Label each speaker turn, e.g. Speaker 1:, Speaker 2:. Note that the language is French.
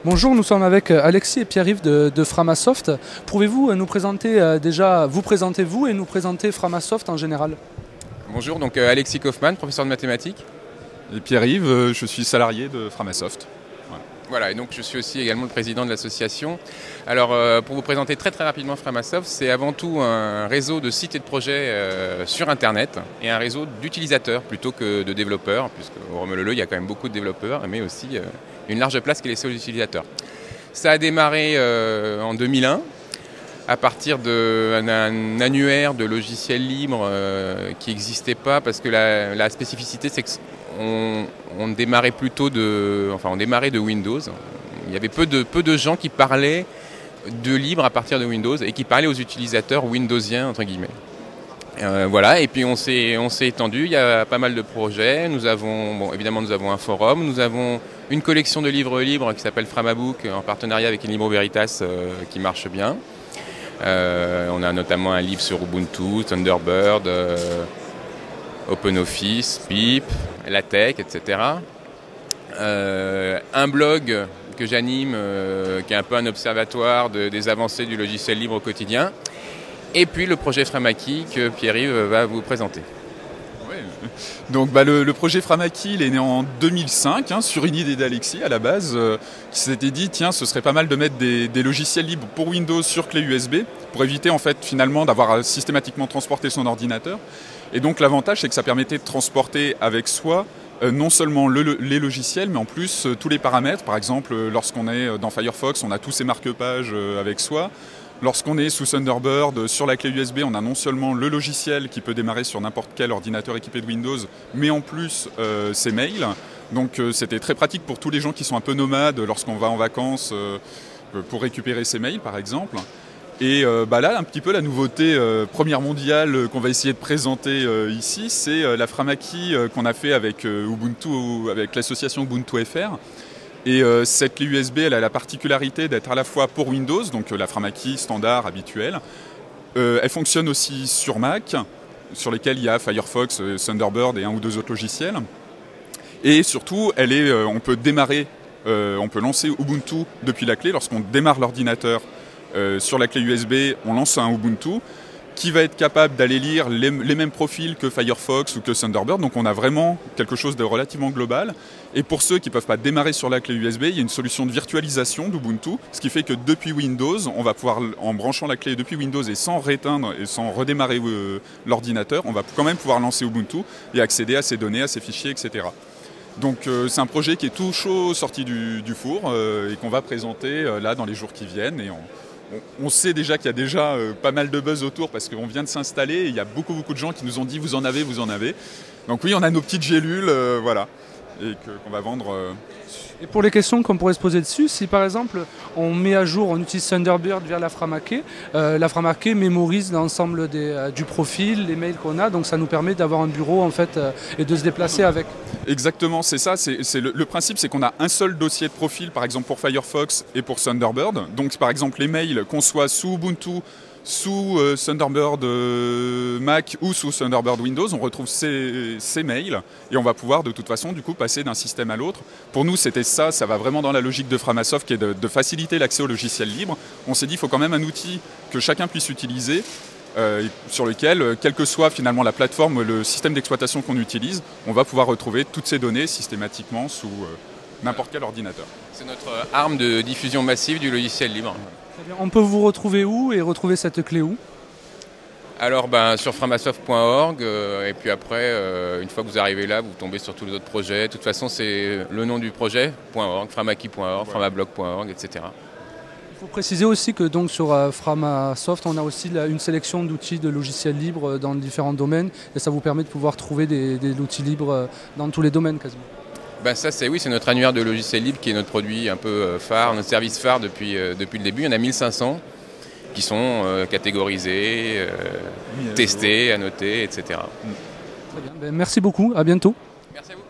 Speaker 1: Bonjour, nous sommes avec Alexis et Pierre-Yves de Framasoft. Pouvez-vous nous présenter déjà, vous présenter vous et nous présenter Framasoft en général?
Speaker 2: Bonjour, donc Alexis Kaufmann, professeur de mathématiques.
Speaker 3: Et Pierre-Yves, je suis salarié de Framasoft.
Speaker 2: Voilà, et donc je suis aussi également le président de l'association. Alors pour vous présenter très rapidement Framasoft, c'est avant tout un réseau de sites et de projets sur Internet et un réseau d'utilisateurs plutôt que de développeurs, puisqu'au Romeu-Leleu, il y a quand même beaucoup de développeurs, mais aussi une large place qui est laissée aux utilisateurs. Ça a démarré en 2001 à partir d'un annuaire de logiciels libres qui n'existait pas, parce que la spécificité c'est qu'on démarrait on démarrait de Windows. Il y avait peu de gens qui parlaient de libre à partir de Windows et qui parlaient aux utilisateurs windowsiens entre guillemets. Voilà, et puis on s'est étendu, il y a pas mal de projets. Évidemment nous avons un forum, nous avons une collection de livres libres qui s'appelle Framabook en partenariat avec Libro Veritas qui marche bien. On a notamment un livre sur Ubuntu, Thunderbird, OpenOffice, Pip, LaTeX, etc. Un blog que j'anime qui est un peu un observatoire des avancées du logiciel libre au quotidien. Et puis le projet Framaki que Pierre-Yves va vous présenter.
Speaker 3: Donc le projet Framaki, il est né en 2005 sur une idée d'Alexis à la base qui s'était dit tiens, ce serait pas mal de mettre des logiciels libres pour Windows sur clé USB pour éviter en fait finalement d'avoir systématiquement transporté son ordinateur. Et donc l'avantage c'est que ça permettait de transporter avec soi non seulement les logiciels mais en plus tous les paramètres. Par exemple lorsqu'on est dans Firefox, on a tous ces marque-pages avec soi. Lorsqu'on est sous Thunderbird, sur la clé USB, on a non seulement le logiciel qui peut démarrer sur n'importe quel ordinateur équipé de Windows, mais en plus ses mails. Donc c'était très pratique pour tous les gens qui sont un peu nomades lorsqu'on va en vacances pour récupérer ses mails par exemple. Et là, un petit peu la nouveauté première mondiale qu'on va essayer de présenter ici, c'est la Framaki qu'on a fait avec Ubuntu, avec l'association Ubuntu FR. Et cette clé USB, elle a la particularité d'être à la fois pour Windows, donc la Framaki standard, habituelle. Elle fonctionne aussi sur Mac, sur lesquels il y a Firefox, Thunderbird et un ou deux autres logiciels. Et surtout, on peut on peut lancer Ubuntu depuis la clé. Lorsqu'on démarre l'ordinateur sur la clé USB, on lance un Ubuntu qui va être capable d'aller lire les mêmes profils que Firefox ou que Thunderbird. Donc on a vraiment quelque chose de relativement global. Et pour ceux qui ne peuvent pas démarrer sur la clé USB, il y a une solution de virtualisation d'Ubuntu, ce qui fait que depuis Windows, on va pouvoir, en branchant la clé depuis Windows et sans rééteindre et sans redémarrer l'ordinateur, on va quand même pouvoir lancer Ubuntu et accéder à ses données, à ses fichiers, etc. Donc c'est un projet qui est tout chaud sorti du four et qu'on va présenter là dans les jours qui viennent. Et on sait déjà qu'il y a déjà pas mal de buzz autour parce qu'on vient de s'installer et il y a beaucoup de gens qui nous ont dit vous en avez. Donc oui, on a nos petites gélules, voilà, et qu'on va vendre.
Speaker 1: Et pour les questions qu'on pourrait se poser dessus, si par exemple on met à jour, on utilise Thunderbird via la Framaki mémorise l'ensemble du profil, les mails qu'on a, donc ça nous permet d'avoir un bureau en fait et de se déplacer avec.
Speaker 3: Exactement, c'est ça. Le principe, c'est qu'on a un seul dossier de profil, par exemple pour Firefox et pour Thunderbird. Donc par exemple les mails qu'on soit sous Ubuntu, sous Thunderbird Mac ou sous Thunderbird Windows, on retrouve ces mails et on va pouvoir de toute façon du coup passer d'un système à l'autre. Pour nous c'était ça va vraiment dans la logique de Framasoft qui est de faciliter l'accès au logiciel libre. On s'est dit il faut quand même un outil que chacun puisse utiliser sur lequel, quelle que soit finalement la plateforme, le système d'exploitation qu'on utilise, on va pouvoir retrouver toutes ces données systématiquement sous n'importe quel ordinateur.
Speaker 2: C'est notre arme de diffusion massive du logiciel libre.
Speaker 1: On peut vous retrouver où et retrouver cette clé où?
Speaker 2: Alors sur framasoft.org et puis après, une fois que vous arrivez là, vous tombez sur tous les autres projets. De toute façon, c'est le nom du projet, .org, framaki.org, framablog.org, etc.
Speaker 1: Il faut préciser aussi que donc sur Framasoft, on a aussi une sélection d'outils de logiciels libres dans différents domaines et ça vous permet de pouvoir trouver des outils libres dans tous les domaines quasiment.
Speaker 2: Ça c'est notre annuaire de logiciels libres qui est notre produit un peu phare, notre service phare depuis le début. Il y en a 1500 qui sont catégorisés, testés, annotés, etc.
Speaker 1: Très bien. Merci beaucoup, à bientôt.
Speaker 2: Merci à vous.